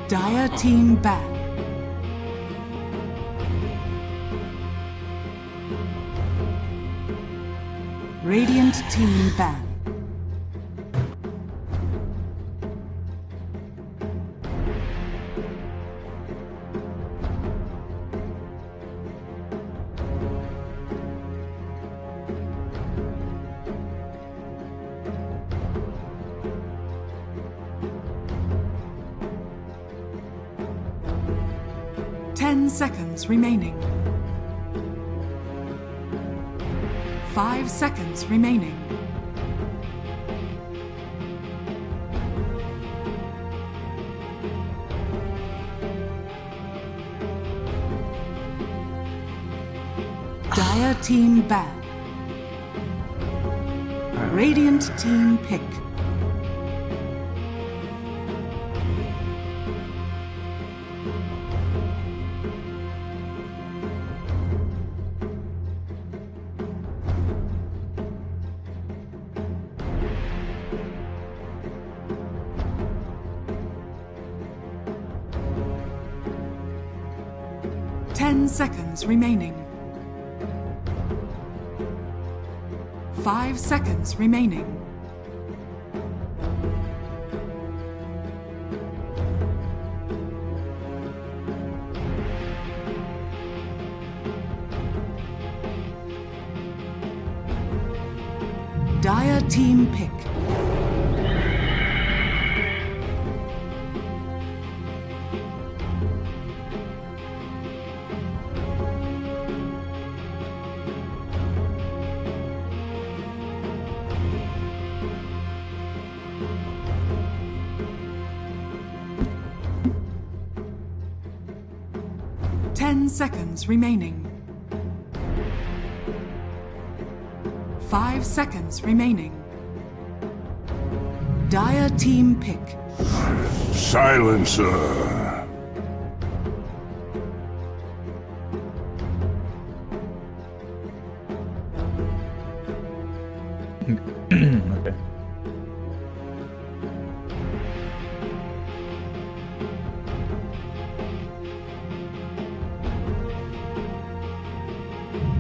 Dire team ban. Radiant team ban. Seconds remaining. 5 seconds remaining. Dire team ban. Radiant team pick. Seconds remaining. 5 seconds remaining. Dire team pick. Seconds remaining. 5 seconds remaining. Dire team pick. Silencer. Okay.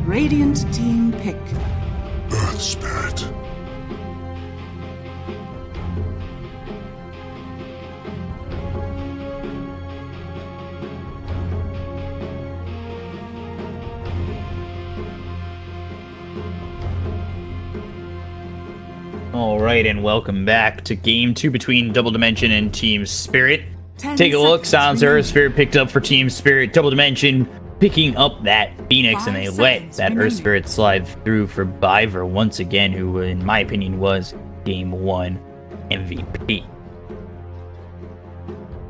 Radiant team pick. Earth Spirit. Alright, and welcome back to Game 2 between Double Dimension and Team Spirit. Take a look, Silencer, Spirit picked up for Team Spirit, Double Dimension picking up that Phoenix, and they let that Earth Spirit slide through for Biver once again, who in my opinion was Game 1 MVP.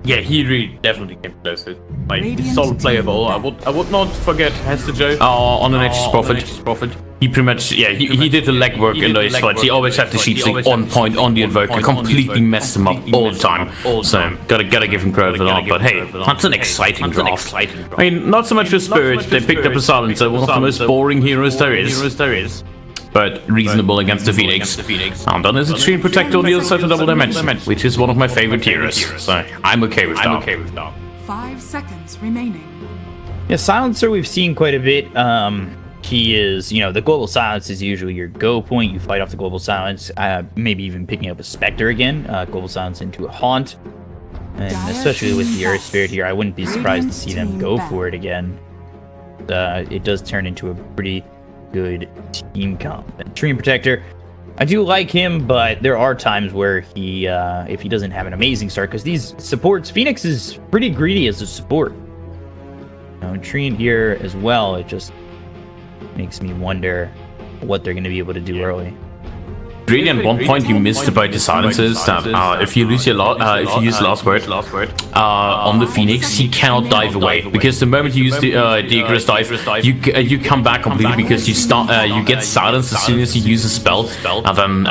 Yeah, he really definitely came close. Like, solid play of all. I would not forget HeStEJoE on the next Prophet. He pretty much, yeah, he did the legwork in those fights. He always had the sheep sync on point on the Invoker, completely messed him up all the time. So, gotta give him credit for that. But hey, that's an exciting draft. I mean, not so much for Spirit. They picked up a Silencer, one of the most boring heroes there is. But reasonable against the Phoenix. And then there's a Treant Protector on the other side of Double Dimension, which is one of my favorite heroes. So, I'm okay with that. 5 seconds remaining. Yeah, Silencer we've seen quite a bit. He is, you know, the Global Silence is usually your go point. You fight off the Global Silence, maybe even picking up a Spectre again, Global Silence into a Haunt. And especially with the Earth Spirit here, I wouldn't be surprised to see them go for it again. It does turn into a pretty good team comp. And Treant Protector, I do like him, but there are times where he, if he doesn't have an amazing start, because these supports, Phoenix is pretty greedy as a support. You know, Treant here as well, it just makes me wonder what they're going to be able to do early. Really, at one point you missed about the silences that if you use last word on the Phoenix, he cannot dive away, because the moment you use the Icarus dive, you come back completely, because you get silenced as soon as you use a spell, and then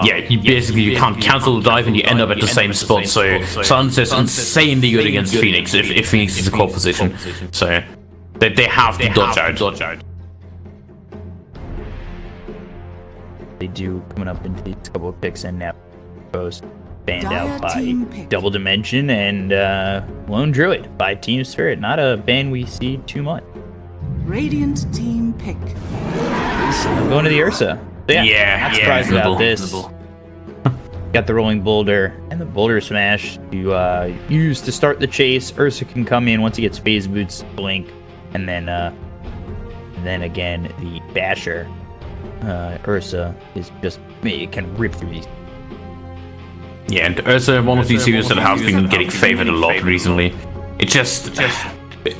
yeah, you can't cancel the dive and you end up at the same spot. So silence is insanely good against Phoenix if Phoenix is a core position. So they have to dodge out. They do coming up into these couple of picks and now post. banned Dire out by team pick. Double Dimension and Lone Druid by Team Spirit. Not a ban we see too much. Radiant team pick. I'm going to the Ursa. So not surprised about this. Got the Rolling Boulder and the Boulder Smash to use to start the chase. Ursa can come in once he gets Phase Boots, Blink, and then again the Basher. Ursa is just, it can rip through these. Yeah, and Ursa, one of these heroes that have been getting favored a lot recently. It just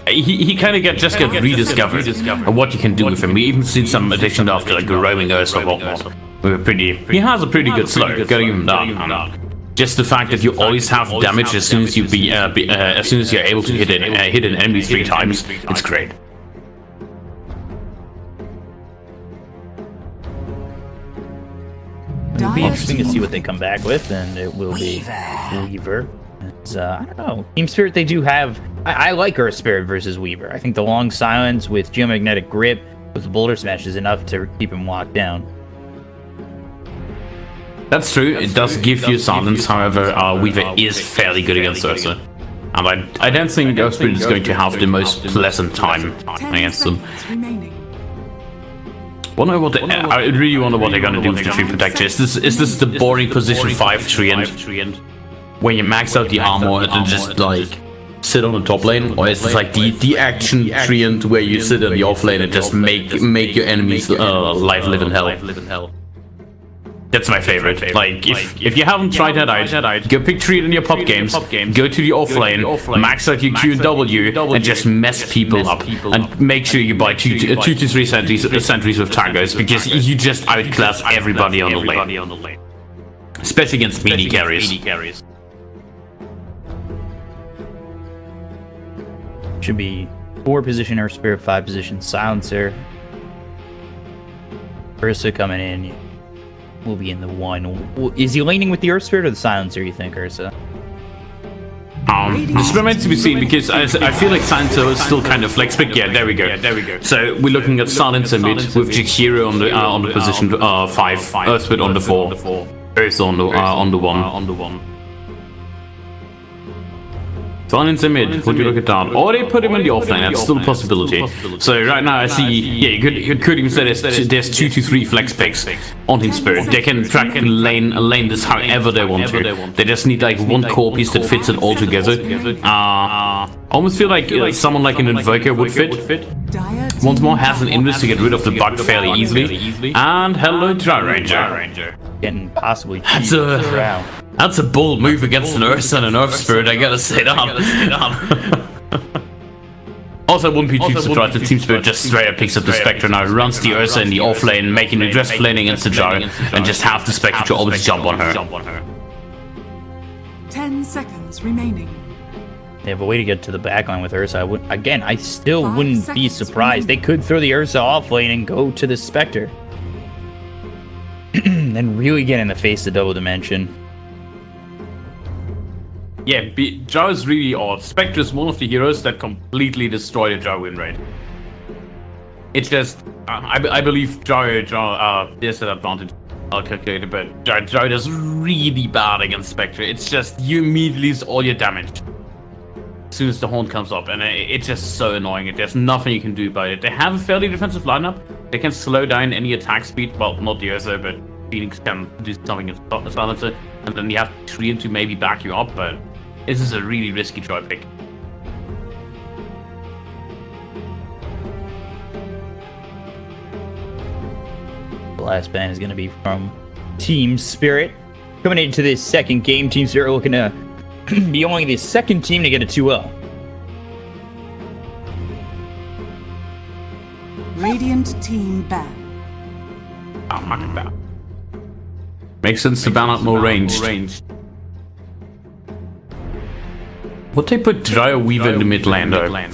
he kind of just get rediscovered and what you can do with him. We even seen some addition after like roaming Ursa and whatnot. He has a pretty good slow, getting him down. Just the fact that you always have damage as soon as you as soon as you're able to hit an enemy 3 times, it's great. It'll be interesting to see what they come back with, and it will be Weaver. I don't know. Team Spirit, they do have... I like Earth Spirit versus Weaver. I think the long silence with Geomagnetic Grip with the Boulder Smash is enough to keep him locked down. That's true. It does give you silence. However, Weaver is fairly good against Ursa. And I don't think Earth Spirit is going to have the most pleasant time against them. I really wonder what they're gonna do with the Tree Protector. Is this the boring position 5 Treant, where you max out the armor and then just like sit on the top lane, or is this like the action Treant where you sit in the off lane and just make your enemies life live in hell? That's my favorite. Like, if you haven't tried that out, go pick Treant in your pop games, go to the off lane, max out your Q and W, and just mess people up. And make sure you buy 2 to 3 sentries with tangos, because you just outclass everybody on the lane. Especially against melee carries. Should be 4 position Earth Spirit, 5 position Silencer. Ursa coming in. Will be in the 1. Is he laning with the Earth Spirit or the Silencer, you think, Ursa? This remains to be seen, because I feel like Silencer is still kind of flex, but yeah, there we go. So we're looking at Silencer mid with chshrct on the position 5, Earth Spirit on the 4, Ursa on the 1. Silence him mid, would you look at that? Or they put him in the offlane, that's still a possibility. So right now I see, you could even say there's 2 to 3 flex picks on Team Spirit. They can track and lane this however they want to. They just need like one core piece that fits it all together. Almost feel like someone like an Invoker would fit. Once more has an invis to get rid of the bug fairly easily. And hello Dry Ranger. Getting possibly That's a bold move against an Ursa and an Earth Spirit, I gotta say that. Also, I wouldn't be too surprised if Team Spirit just straight up picks up the Spectre now, runs the Ursa in the off lane, making the aggressive laning against the Jar, and just have the Spectre to always jump on her. 10 seconds remaining. They have a way to get to the backline with Ursa. I still wouldn't be surprised. They could throw the Ursa off lane and go to the Spectre. And really get in the face of Double Dimension. Yeah, Jar is really odd. Spectre is one of the heroes that completely destroyed the Jar win rate. It's just, I believe Jar there's an advantage. I'll calculate it, but Jar is really bad against Spectre. It's just, you immediately lose all your damage as soon as the horn comes up, and it's just so annoying. There's nothing you can do about it. They have a fairly defensive lineup. They can slow down any attack speed. Well, not the Ursa, but Phoenix can do something in Silencer, and then you have Treant to maybe back you up, but this is a really risky try pick. The last ban is going to be from Team Spirit. Coming into this second game, Team Spirit looking to be only the second team to get a 2-0. Radiant team ban. Makes sense to ban out more ranged. Would they put Dry Weaver in the mid lane though? I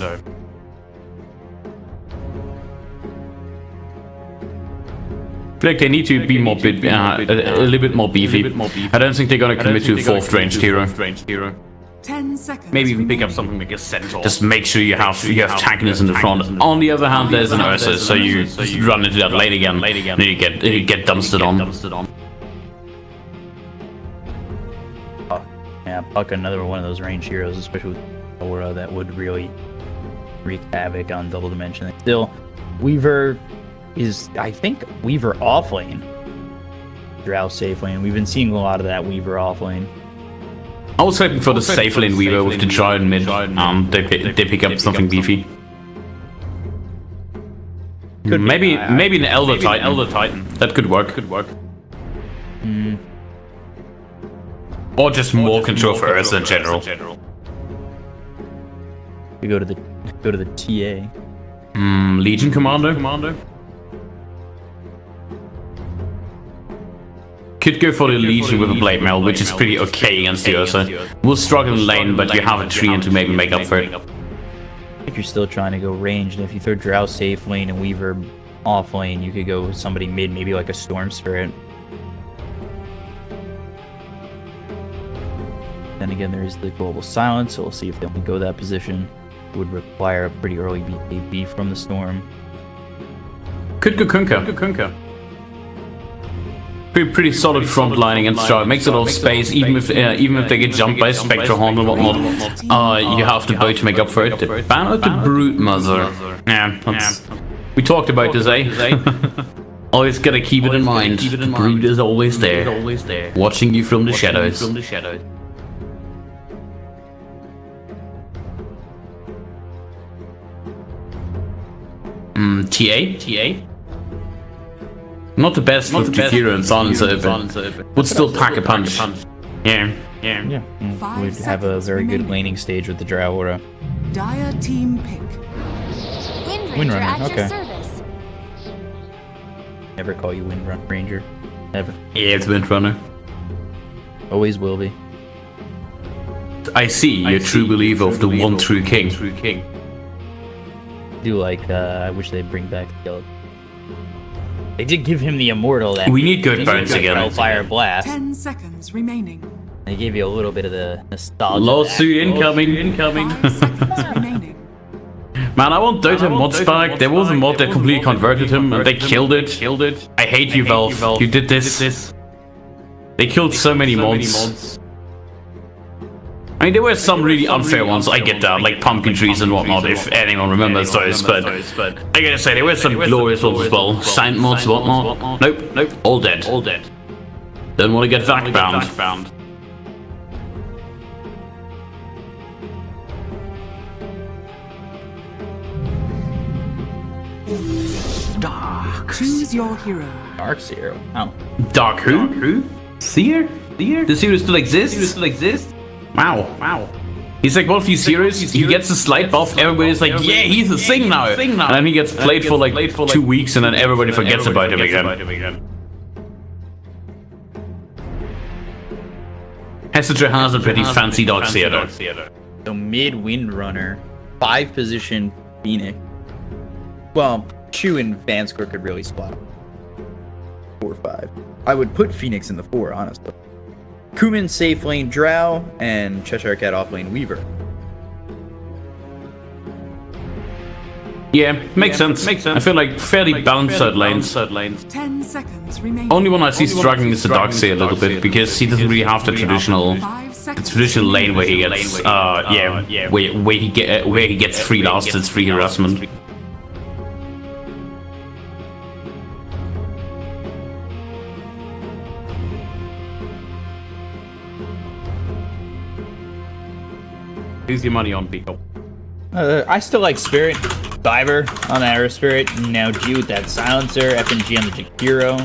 feel like they need to be more a little bit more beefy. I don't think they're gonna commit to a 4th ranged hero. 10 seconds. Maybe even pick up something like a Centaur. Just make sure you have tankiness in the front. On the other hand, there's an Ursa, so you run into that lane again, and you get dumpstered on. Yeah, Puck, another one of those range heroes, especially with Aura, that would really wreak havoc on double dimension. Still, Weaver is, I think, Weaver off lane. Drow safe lane. We've been seeing a lot of that Weaver off lane. I was hoping for the safe lane Weaver with the Giant mid. They pick up something beefy. Maybe an Elder Titan. That could work. Or just more control for Ursa in general. We go to the TA. Legion Commander. Could go for the Legion with a Blade Mail, which is pretty okay against the Ursa. We'll struggle in lane, but you have a Treant to maybe make up for it. If you're still trying to go range, and if you throw Drow safe lane and Weaver off lane, you could go with somebody mid, maybe like a Storm Spirit. Then again, there is the Global Silence, so we'll see if they only go that position. It would require a pretty early BKB from the Storm. Could go Kunkka. Pretty solid front lining and Star. Makes a lot of space, even if they get jumped by Spectre Horn and whatnot. You have the bow to make up for it. Ban out the Brute Mother. Yeah, we talked about this, eh? Always gotta keep it in mind. The Brute is always there, watching you from the shadows. TA? Not the best with Kikira and Silencer, but would still pack a punch. Yeah. We'd have a very good laning stage with the Drow Aura. Dire team pick. Windrunner, at okay. your service. Never call you Ranger. Never. Yeah, it's Windrunner. Always will be. I see, you're a true believer of the one true king. I do like, I wish they'd bring back the Skeleton. They did give him the Immortal that we need good bones again. Hellfire Blast. 10 seconds remaining. They gave you a little bit of the nostalgia. Lawsuit incoming. 5 seconds remaining. Man, I want Dota mods back. There was a mod that completely converted him and they killed it. I hate you, Valve. You did this. They killed so many mods. I mean, there were some really unfair ones, I get that, like pumpkin trees and whatnot, if anyone remembers those, but I gotta say, there were some glorious ones as well. Saint mods, whatnot. Nope, all dead. Don't want to get vac bound. Choose your hero. Dark Zero. Oh. Dark who? Seer? The Seer still exists? Wow. He's like one of these heroes, he gets a slight buff, everybody's like, yeah, he's a thing now. And then he gets played for like 2 weeks and then everybody forgets about him again. HeStEJoE has a pretty fancy Dark Seer though. So mid Windrunner, 5 position Phoenix. Well, Chu and VANSKOR could really spot 4 or 5. I would put Phoenix in the 4, honestly. Cooman safe lane Drow, and chshrct off lane Weaver. Yeah, makes sense. I feel like fairly balanced third lanes. 10 seconds remaining. Only one I see struggling is the Dark Seer a little bit, because he doesn't really have the traditional lane where he gets, where he gets free lasters, free harassment. Who's your money on, Pico? I still like Spirit. Biver on the Arrow Spirit. Now G with that Silencer. FNG on the Jakiro.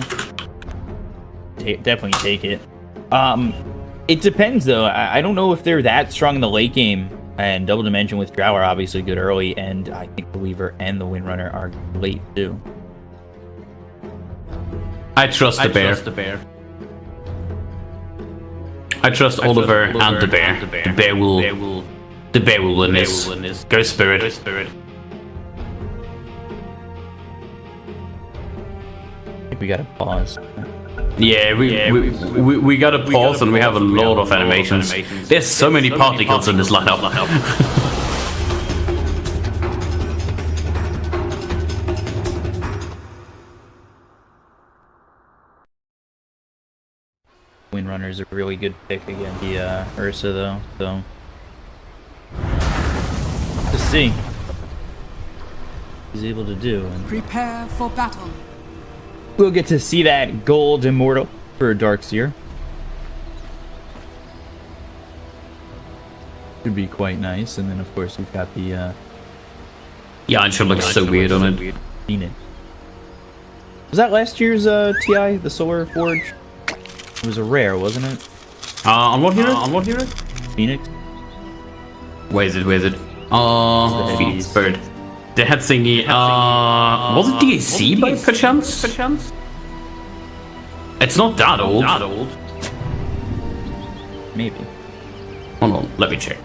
Definitely take it. It depends, though. I don't know if they're that strong in the late game. And Double Dimension with Drow are obviously good early. And I think the Weaver and the Windrunner are late, too. I trust the bear. I trust Oliver and the bear. The bear will win this. Go Spirit. I think we gotta pause. Yeah, we gotta pause and we have a lot of animations. There's so many particles in this lineup. Windrunner Windrunner is a really good pick against the Ursa, though. So, to see what he's able to do. And Prepare for battle. we'll get to see that gold immortal for Darkseer. Should be quite nice. And then, of course, we've got the Yeah, it should look so weird on it. Phoenix. Was that last year's TI, the Solar Forge? It was a rare, wasn't it? On what hero? Phoenix? Where is it? Phoenix Bird. The head thingy, was it DAC by perchance? It's not that old. Maybe. Hold on, let me check.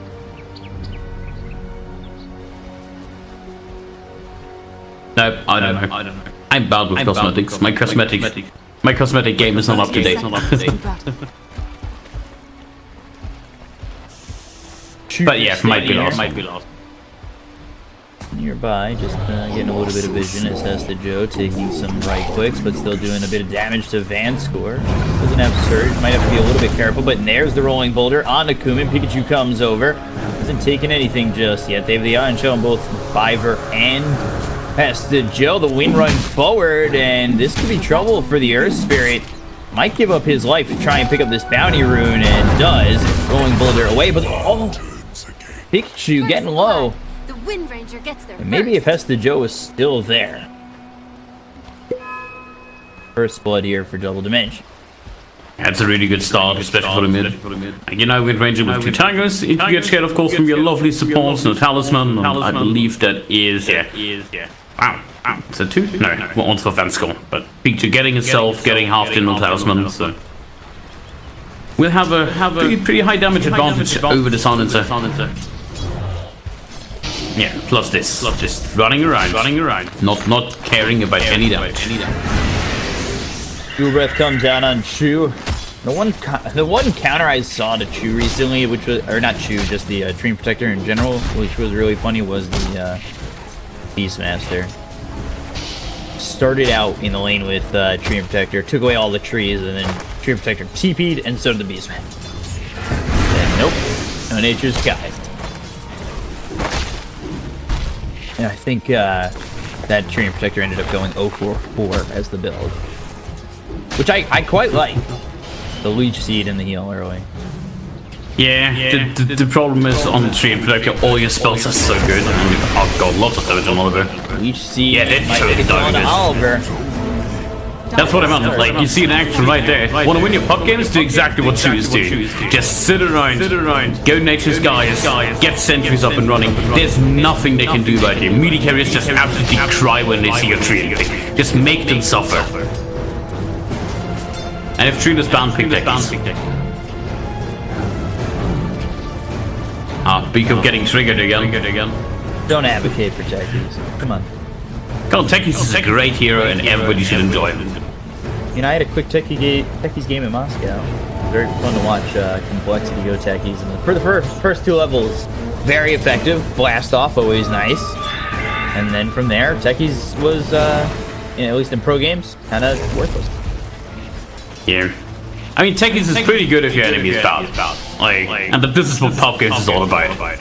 No, I don't know. I'm bad with cosmetics. My cosmetic game is not up to date. But yeah, might be lost. Nearby, just getting a little bit of vision as HeStEJoE taking some right clicks, but still doing a bit of damage to VANSKOR. Doesn't have Surge, might have to be a little bit careful, but there's the rolling boulder on the Cooman. Pikachu comes over, hasn't taken anything just yet. They have the Iron Show on both Biver and HeStEJoE. The wind run forward, and this could be trouble for the Earth Spirit. Might give up his life to try and pick up this bounty rune, and does. Rolling boulder away, but oh, Pikachu getting low. The Wind Ranger gets there And maybe if HeStEJoE was still there. First blood here for Double Dimension. That's a really good start, especially for the mid. You know, Wind Ranger with 2 tigers. If you get scared, of course, from your lovely supports, no talisman. I believe that is, yeah. Wow. So 2? No, one's for VANSKOR. But Pikachu getting itself, getting half the no talisman, so. We'll have a pretty high damage advantage over the Silencer. Yeah, plus this. Running around. Not caring about any damage. Dual Breath comes down on Chu. The one counter I saw to Chu recently, which was, or not Chu, just the Dream Protector in general, which was really funny, was the Beastmaster. Started out in the lane with Tree Protector, took away all the trees, and then Tree Protector TP'd, and so did the Beastmaster. Then nope, no Nature's Skies. And I think that Tree Protector ended up going 0-4-4 as the build. Which I quite like. The Leech Seed and the heal early. Yeah, the problem is on Tree Protector, all your spells are so good. I've got lots of damage on Oliver. Leech Seed might take it on Oliver. That's what I meant. Like, you see an action right there. Want to win your puck games? Do exactly what Chu is doing. Just sit around, go Nature's Skies, get sentries up and running. There's nothing they can do about you. Melee carriers just absolutely cry when they see your tree. Just make them suffer. And if Trina's bound, pick deckies. Beacon getting triggered again. Don't advocate for techies. Come on. God, Techies is a great hero and everybody should enjoy him. You know, I had a quick techies game in Moscow. Very fun to watch Complexity go techies. And for the first 2 levels, very effective. Blast off, always nice. And then from there, techies was, at least in pro games, kind of worthless. Yeah. I mean, Techies is pretty good if your enemy is bad. And this is what pop games is all about.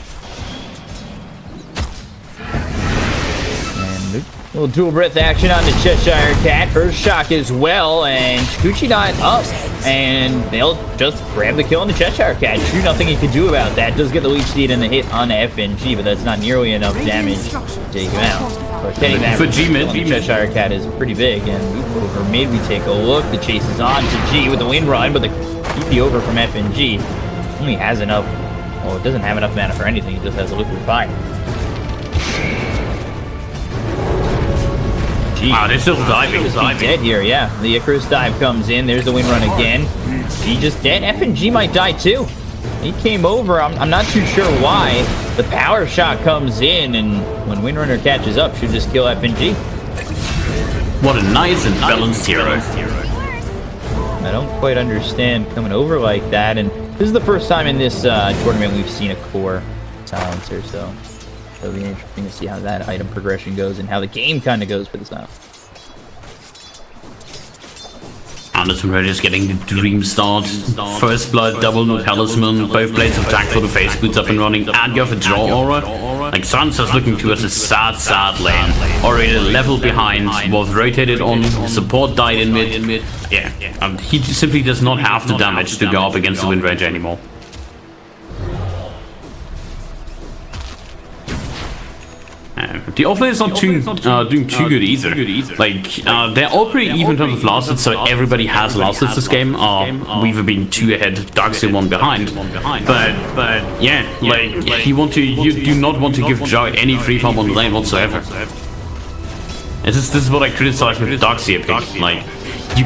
Little dual breath action on the chshrct. First shock as well, and Chikuchi not up, and they'll just grab the kill on the chshrct. True, nothing he could do about that. Does get the Leech Seed and the hit on the FNG, but that's not nearly enough damage to take him out. But getting that for G-Mid, the chshrct is pretty big, and over mid we take a look. The chase is on to G with the wind run, but the TP over from FNG only has enough. Well, it doesn't have enough mana for anything. It just has a liquid fire. Wow, they're still diving. He's dead here, yeah. The Icarus dive comes in. There's the wind run again. G just dead. FNG might die too. He came over. I'm not too sure why. The power shot comes in, and when Windrunner catches up, should just kill FNG. What a nice and balanced hero. I don't quite understand coming over like that, and this is the first time in this tournament we've seen a core silencer, so it'll be interesting to see how that item progression goes and how the game kind of goes for this now. Anderson Red is getting the dream start. First blood, double no talisman, both blades of attack for the face boots up and running, and go for draw aura. Like Sansa's looking towards a sad lane. Already a level behind, was rotated on, support died in mid. Yeah, he simply does not have the damage to go up against the Wind Ranger anymore. The offlane is not doing too good either. Like, they're all pretty even in terms of last hits, so everybody has last hits this game. We've been 2 ahead, Darkseid 1 behind. But yeah, like, you do not want to give Joe any free farm on the lane whatsoever. This is what I criticize with Darkseid pick. Like, you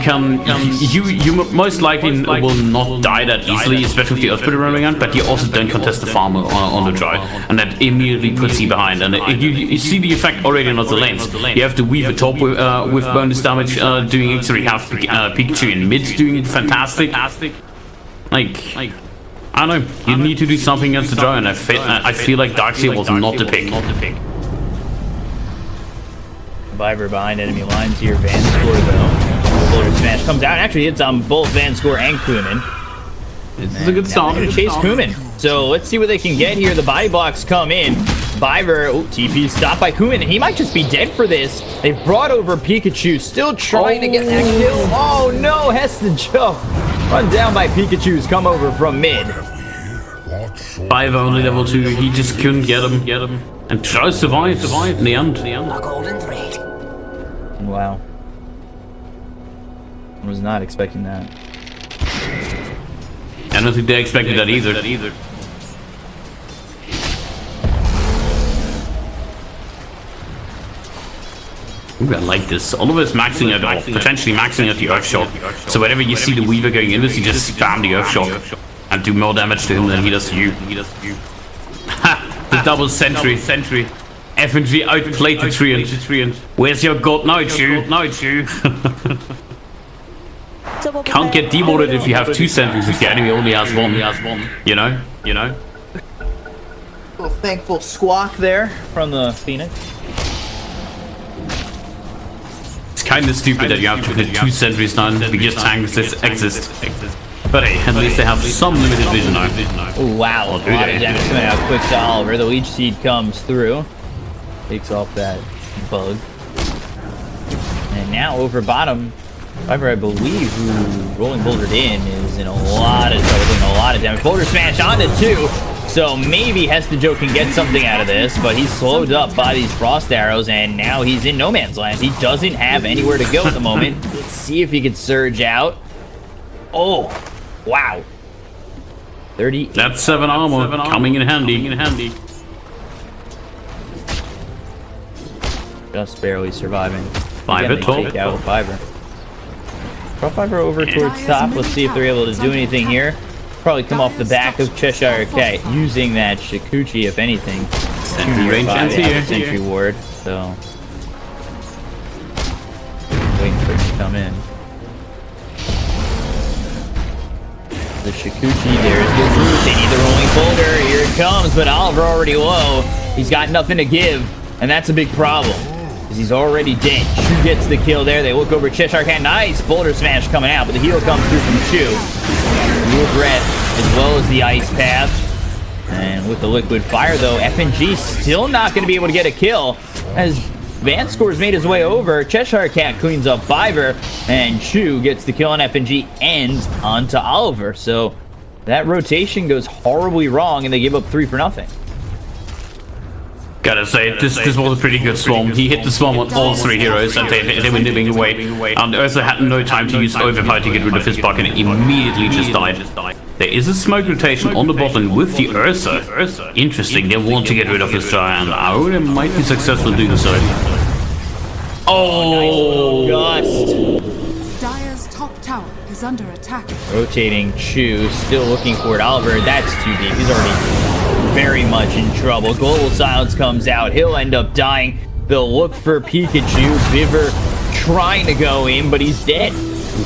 most likely will not die that easily, especially with the Earthsplitter running around, but you also don't contest the farm on the drive, and that immediately puts you behind. And you see the effect already on other lanes. You have to weave a top with bonus damage doing extra. You have Pikachu in mid doing fantastic. Like, I don't know, you need to do something against the drive, and I feel like Darkseid was not the pick. Biver behind enemy lines here. VANSKOR though. Boulder Smash comes out and actually hits on both VANSKOR and Cooman. This is a good start. They're gonna chase Cooman. So let's see what they can get here. The body blocks come in. Biver, TP stopped by Cooman. He might just be dead for this. They've brought over Pikachu, still trying to get that kill. Oh no, HeStEJoE. Run down by Pikachu's come over from mid. Biver only level 2, he just couldn't get him. And Joe survived in the end. Wow. I was not expecting that. I don't think they expected that either. Ooh, I like this. All of us maxing out, or potentially maxing out the Earthshock. So whenever you see the Weaver going in this, you just spam the Earthshock and do more damage to him than he does to you. Ha! The double sentry. FNG outplayed the Treant. Where's your god now, Chew? Can't get demoted if you have 2 sentries if the enemy only has 1. You know? Little thankful squawk there from the Phoenix. It's kind of stupid that you have to put 2 sentries down because tanks exist. But hey, at least they have some limited vision now. Oh wow, a lot of damage coming out quick to Oliver. The Leech Seed comes through. Takes off that bug. And now over bottom, Biver, I believe, who rolling bouldered in, is in a lot of trouble, doing a lot of damage. Boulder Smash onto 2. So maybe HeStEJoE can get something out of this, but he's slowed up by these frost arrows, and now he's in no man's land. He doesn't have anywhere to go at the moment. Let's see if he can surge out. Oh, wow. 30. That's 7 armor coming in handy. Just barely surviving. Biver take out Biver. Drop Biver over towards top. Let's see if they're able to do anything here. Probably come off the back of chshrct using that chshrct, if anything. Sentry range here. Sentry ward. So waiting for it to come in. The chshrct there is good root. They need the rolling boulder. Here it comes, but Oliver already low. He's got nothing to give, and that's a big problem. He's already dead. Chew gets the kill there. They look over chshrct. Nice boulder smash coming out, but the heal comes through from Chew. New breath as well as the ice path. And with the liquid fire though, FNG still not going to be able to get a kill as VANSKOR's made his way over. chshrct cleans up Biver, and Chew gets the kill on FNG and onto Oliver. So that rotation goes horribly wrong, and they give up 3 for nothing. Gotta say, this was a pretty good swarm. He hit the swarm on all 3 heroes, and they were nibbling away. And Ursa had no time to use Overpower to get rid of his buck, and immediately just died. There is a smoke rotation on the bottom with the Ursa. Interesting, they want to get rid of this giant. Oh, they might be successful doing so. Oh! Gust. Dire's top tower is under attack. Rotating Chew, still looking for it. Oliver, that's too deep. He's already very much in trouble. Global Silence comes out. He'll end up dying. They'll look for Pikachu. Biver trying to go in, but he's dead.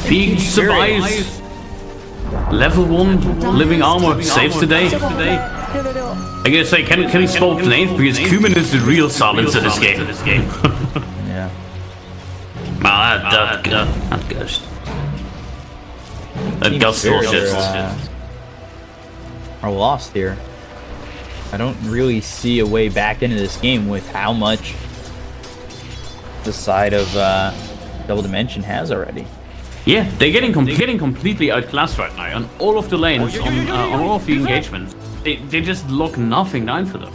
Pikachu survives. Level 1 living armor saves today. I gotta say, can he spell names? Because Cooman is the real silence of this game. Yeah. That ghost. That Gust are lost here. I don't really see a way back into this game with how much the side of Double Dimension has already. Yeah, they're getting completely outclassed right now on all of the lanes, on all of the engagements. They just lock nothing down for them.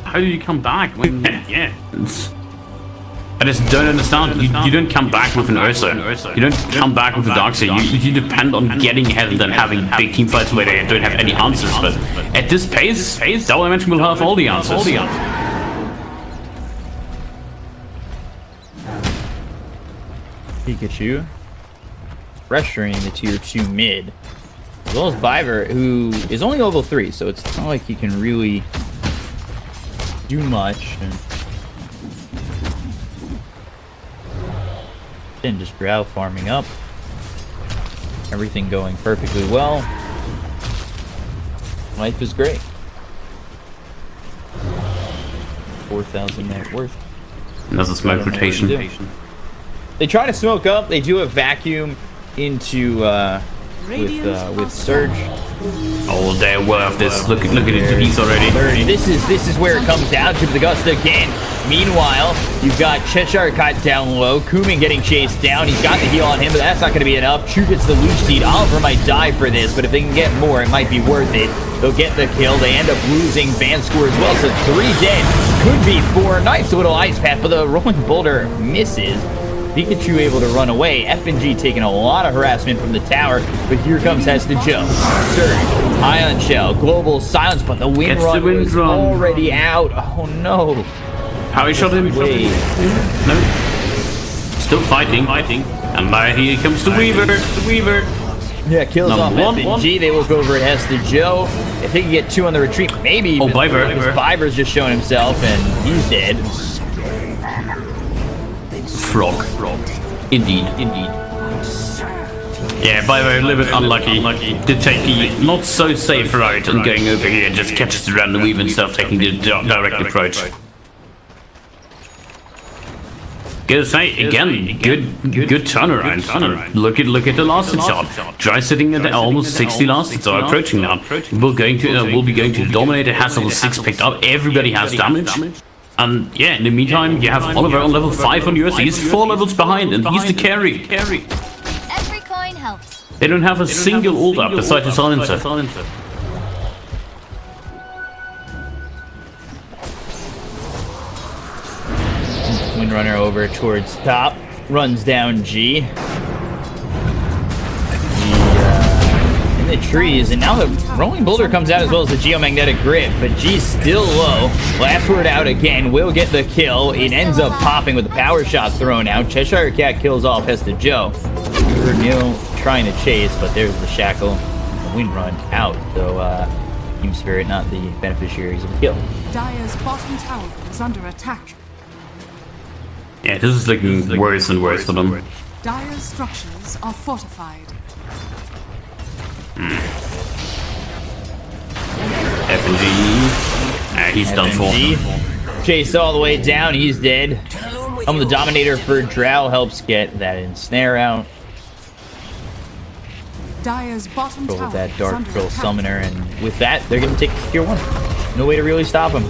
How do you come back when? Yeah. I just don't understand. You don't come back with an Ursa. You don't come back with a Darkseid. You depend on getting ahead and then having big team fights where they don't have any answers. But at this pace, Double Dimension will have all the answers. Pikachu pressuring the tier 2 mid, as well as Biver, who is only level 3, so it's not like he can really do much. And just Drow farming up. Everything going perfectly well. Life is great. 4,000 net worth. Another smoke rotation. They try to smoke up. They do a vacuum into with Surge. Oh, they're worth this. Look at it, he's already. 30. This is where it comes down to the Gust again. Meanwhile, you've got chshrct down low. Cooman getting chased down. He's got the heal on him, but that's not going to be enough. Chu gets the Leech Seed. Oliver might die for this, but if they can get more, it might be worth it. They'll get the kill. They end up losing VANSKOR as well, so 3 dead. Could be 4. Nice little ice path, but the rolling boulder misses. Pikachu able to run away. FNG taking a lot of harassment from the tower, but here comes HeStEJoE. Surge, Ion Shell, Global Silence, but the wind run is already out. Oh no. How he shot him? No. Still fighting. And now here comes the Weaver. Yeah, kills off FNG. They look over at HeStEJoE. If they can get 2 on the retreat, maybe even Biver's just showing himself, and he's dead. Frog. Indeed. Yeah, Biver a little bit unlucky to take the not so safe route and going over here and just catches the random weave instead of taking the direct approach. Gotta say again, good turnaround. Look at the last shot. Dry sitting at almost 60 last, so approaching now. We'll be going to dominate. It has level 6 picked up. Everybody has damage. And yeah, in the meantime, you have Oliver on level 5 on yours. He's 4 levels behind, and he's the carry. Every coin helps. They don't have a single ult up besides the silencer. Windrunner over towards top, runs down G. In the trees, and now the rolling boulder comes out as well as the geomagnetic grip, but G's still low. Last word out again, will get the kill. It ends up popping with the power shot thrown out. chshrct kills off HeStEJoE. Neil trying to chase, but there's the shackle. The wind run out, so Team Spirit not the beneficiaries of the kill. Dire's bottom tower is under attack. Yeah, this is looking worse and worse for them. Dire's structures are fortified. FNG. He's done for. Chased all the way down, he's dead. The Dominator for Drow helps get that ensnare out. Dire's bottom tower With that Dark is Troll under Summoner, and with that, they're going to take tier 1. No way to really stop him.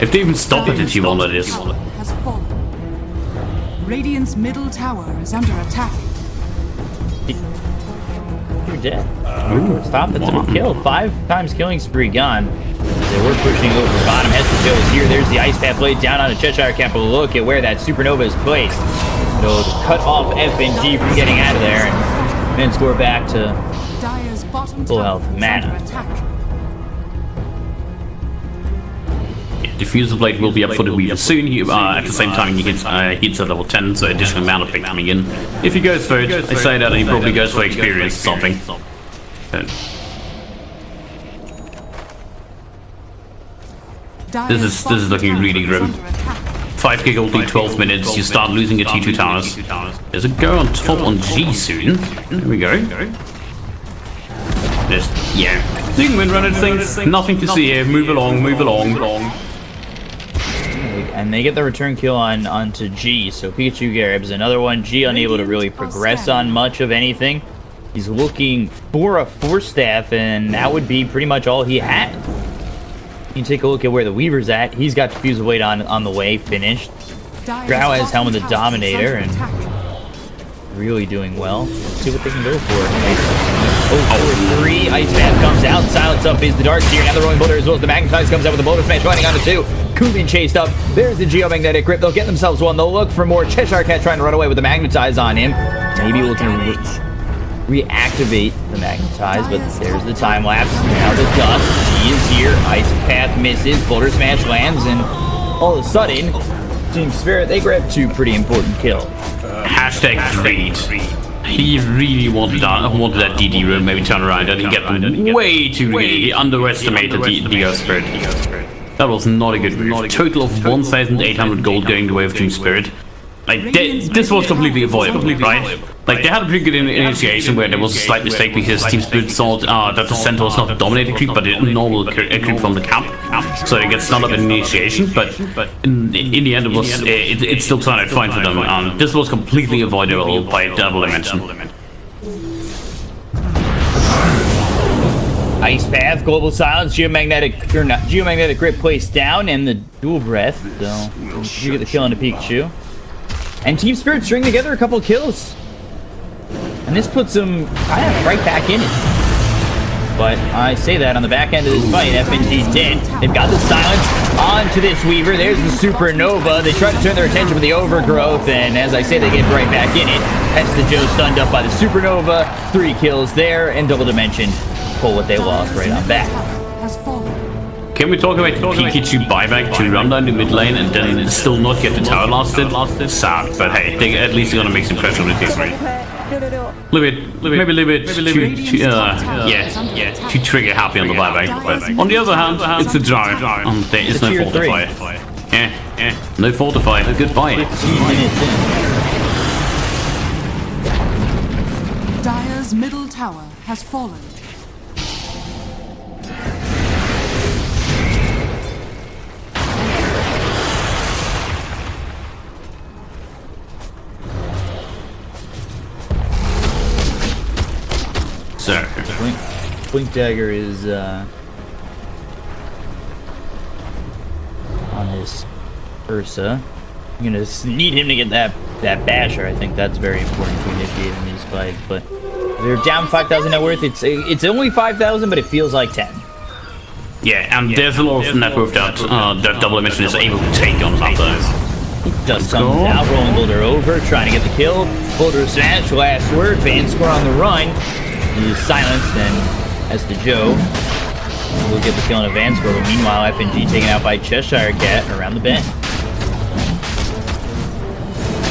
If they even stop it, it's you all it is. has fallen. Radiant's middle tower is under attack. You're dead. Stop, that's a kill. 5 times killing spree gone. So we're pushing over bottom. HeStEJoE is here. There's the ice path laid down on a chshrct. Look at where that supernova is placed. It'll cut off FNG from getting out of there and then score back to Dire's bottom full tower health is mana. under attack. Diffuser Blade will be up for the Weaver soon. At the same time, he hits at level 10, so additional mana pick coming in. If he goes for it, I say that, he probably goes for experience or something. This is looking really grim. 5 gig ulti, 12 minutes, you start losing your T2 towers. There's a go on top on G soon. There we go. Just, yeah. Doing windrunner things, nothing to see here. Move along. and they get the return kill onto G. So Pikachu grabs another one. G unable to really progress on much of anything. He's looking for a Force Staff, and that would be pretty much all he had. You can take a look at where the Weaver's at. He's got Diffuse of Weight on the way, finished. Drow has Helm of the Dominator, and really doing well. Let's see what they can go for. Oh, 3. Ice Path comes out. Silence up is the Dark Seer. Now the Rolling Boulder as well as the Magnetize comes out with the Boulder Smash running onto 2. Cooman chased up. There's the Geomagnetic Grip. They'll get themselves one. They'll look for more. chshrct trying to run away with the Magnetize on him. Maybe looking to reactivate the Magnetize, but there's the time lapse. Now the dust. He is here. Ice Path misses. Boulder Smash lands, and all of a sudden, Team Spirit, they grab 2 pretty important kills. #greed. He really wanted that DD room, maybe turn around and he get them way too greedy. He underestimated the Earth Spirit. That was not a good move. Total of 1,800 gold going the way of Team Spirit. Like, this was completely avoidable, right? Like, they had a pretty good initiation where there was a slight mistake because Team Spirit thought that the center was not a dominated creep, but a normal creep from the camp. So they get stunned up in initiation, but in the end it still turned out fine for them. This was completely avoidable by Double Dimension. Ice Path, Global Silence, Geomagnetic Grip placed down, and the Dual Breath. So you get the kill into Pikachu. And Team Spirit string together a couple kills. And this puts them kind of right back in it. But I say that on the back end of this fight, FNG's dead. They've got the Silence onto this Weaver. There's the Supernova. They try to turn their attention with the Overgrowth, and as I say, they get right back in it. HeStEJoE stunned up by the Supernova. 3 kills there, and Double Dimension pull what they lost right on back. Can we talk about Pikachu buyback to run down the mid lane and then still not get the tower lasted? Sad, but hey, they at least gonna make some pressure with this, right? Maybe a little bit too trigger happy on the buyback. But on the other hand, it's a Drow, and there is no Fortify. No Fortify. Goodbye. 15 minutes in. Dire's middle tower has fallen. So Blink Dagger is on his Ursa. I'm gonna need him to get that basher. I think that's very important to initiate in these fights. But they're down 5,000 net worth. It's only 5,000, but it feels like 10. yeah, and there's a lot of net worth that Double Dimension is able to take on others. Dust comes out, rolling Boulder over, trying to get the kill. Boulder Smash, last word. VANSKOR on the run. He's silenced, and HeStEJoE will get the kill on a VANSKOR. But meanwhile, FNG taken out by chshrct around the bend.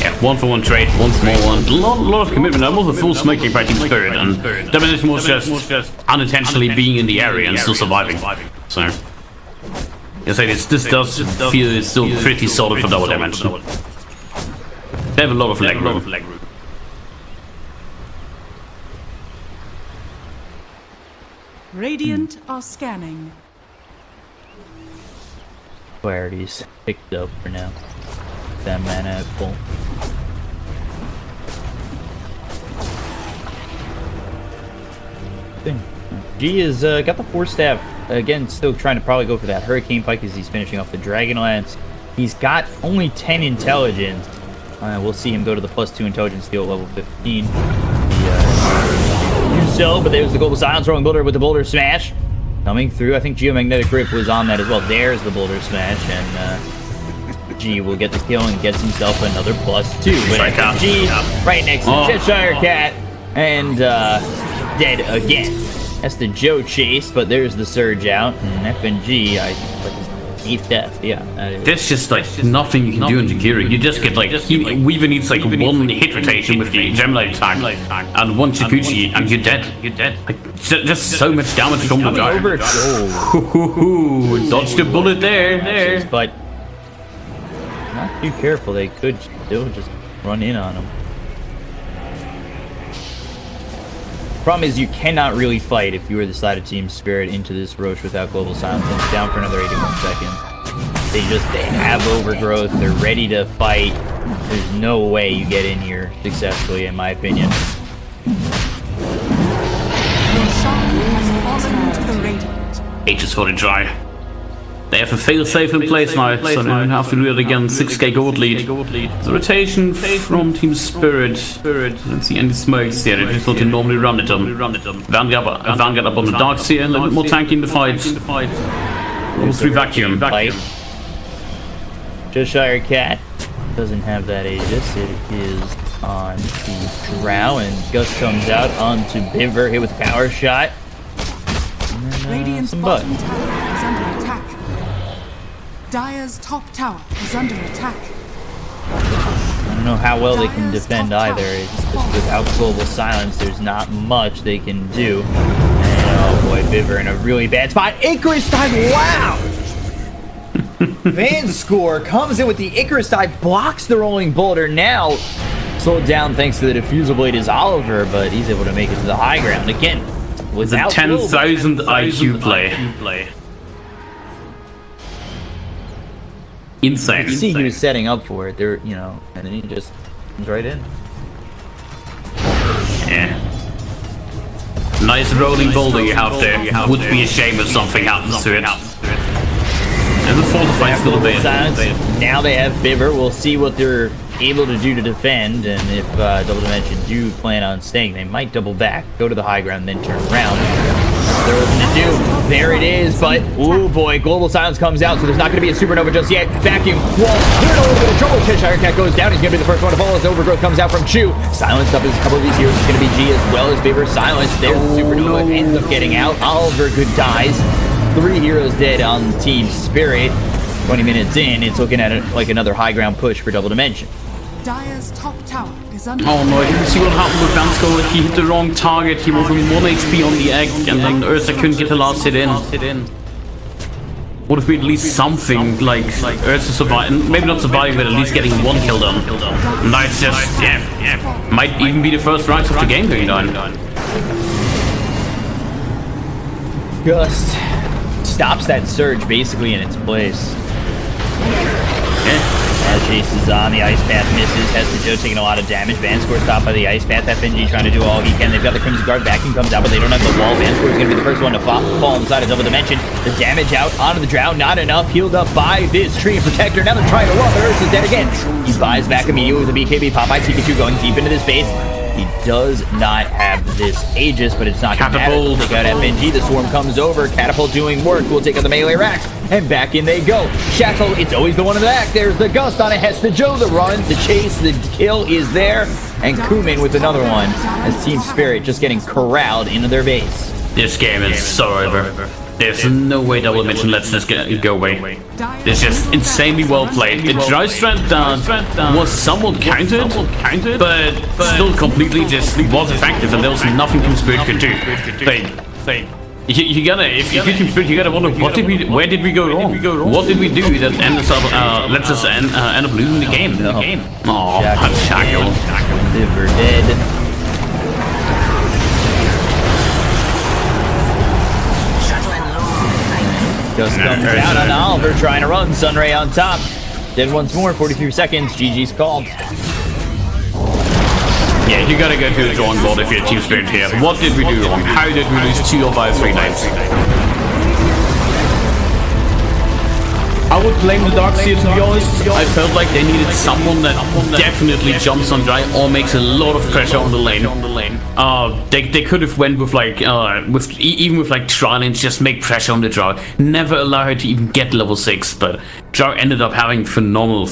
Yeah, 1-for-1 trade, one small one. A lot of commitment. That was a full smoking by Team Spirit, and Dimension was just unintentionally being in the area and still surviving. So, I say this does feel still pretty solid for Double Dimension. They have a lot of leg room. Radiant are scanning. Clarity's picked up for now. That mana at full. G has got the Force Staff. Again, still trying to probably go for that Hurricane Pike as he's finishing off the Dragon Lance. He's got only 10 intelligence. We'll see him go to the +2 intelligence deal at level 15. So, but there's the Global Silence rolling Boulder with the Boulder Smash. Coming through, I think Geomagnetic Grip was on that as well. There's the Boulder Smash, and G will get the kill and gets himself another +2. But G right next to chshrct, and dead again. HeStEJoE chase, but there's the surge out, and FNG, I like his 8th death. Yeah, there's just like nothing you can do in Jakiri. You just get like Weaver needs like one hit rotation with the Gemini attack and one Chikuchi, and you're dead. Like just so much damage from the Dragon. Dodged the bullet there. But not too careful. They could still just run in on him. Problem is, you cannot really fight if you are the side of Team Spirit into this Roche without Global Silence. It's down for another 81 seconds. They have overgrowth. They're ready to fight. There's no way you get in here successfully, in my opinion. Roshan has fallen to the Radiant. Ages for the dry. They have a fail-safe in place now, so they don't have to do it again. 6k gold lead. The rotation from Team Spirit. Don't see any smokes here. They just want to normally run it on. Vanguard up on the darks here, a little bit more tanky in the fight. Almost 3 vacuum. chshrct doesn't have that Aegis. It is on the Drow, and Gus comes out onto Biver, hit with a power shot. Radiant's some bottom butt. tower is under attack. Dire's top tower is under attack. I don't know how well they can Dire's defend top either. tower It's is just falling. without global silence, there's not much they can do. And oh boy, Biver in a really bad spot. Icarus dive, wow! VANSKOR comes in with the Icarus dive, blocks the rolling boulder. Now slowed down thanks to the diffusal blade is Oliver, but he's able to make it to the high ground again. With a Without 10,000 IQ play. Insane. You see he was setting up for it there, you know, and then he just comes right in. Yeah. Nice rolling boulder you have there. Would be a shame if something happens to it. And the fortify still Global available. silence. Now they have Biver. We'll see what they're able to do to defend, and if Double Dimension do plan on staying, they might double back, go to the high ground, then turn around. What they're looking to do. There it is, but oh boy, Global Silence comes out, so there's not going to be a supernova just yet. Vacuum wall, they're in a little bit of trouble. chshrct goes down. He's going to be the first one to fall as Overgrowth comes out from Chu. Silence up as a couple of these heroes. It's going to be G as well as Biver. Silence. There's the supernova. Ends up getting out. Oliver good dies. 3 heroes dead on Team Spirit. 20 minutes in, it's looking at it like another high ground push for Double Dimension. Dire's top tower is under Oh no, did you see what happened with VANSKOR? He hit the wrong target. He was on 1 HP on the egg, and then Ursa couldn't get the last hit in. What if we at least something like Ursa surviving? Maybe not surviving, but at least getting 1 kill done. And that's just, yeah. Might even be the first rights of the game going down. Gust stops that surge basically in its place. As Chase is on, the Ice Path misses. HeStEJoE taking a lot of damage. VANSKOR stopped by the Ice Path. FNG trying to do all he can. They've got the Crimson Guard. Vacuum comes out, but they don't have the wall. VANSKOR is going to be the first one to fall inside of Double Dimension. The damage out onto the Drow, not enough. Healed up by this Tree and Protector. Now they're trying to run, but Ursa's dead again. He buys back immediately with a BKB pop by Pikachu going deep into this base. He does not have this Aegis, but it's not going to matter. Take out FNG. The Swarm comes over. Catapult doing work. We'll take out the melee racks. And back in they go. Shackle, it's always the one in the back. There's the Gust on a HeStEJoE. The run, the chase, the kill is there. And Cooman with another one as Team Spirit just getting corralled into their base. This game is so over. There's no way Double Dimension lets this go away. It's just insanely well played. The dry strength down was somewhat countered, but still completely just was effective, and there was nothing Team Spirit could do. You gotta, if you Team Spirit, you gotta wonder where did we go wrong? What did we do that lets us end up losing the game? Oh, Shackle. Biver dead. Gust comes out on Oliver trying to run. Sunray on top. Dead once more. 43 seconds. GG's called. Yeah, you gotta go to the drawing board if you're Team Spirit here. What did we do wrong? How did we lose 2 of our 3 nights? I would blame the Darkseer, to be honest. I felt like they needed someone that definitely jumps on dry or makes a lot of pressure on the lane. They could have went with like even with like Trilance, just make pressure on the Drow. Never allow her to even get level 6, but Drow ended up having phenomenal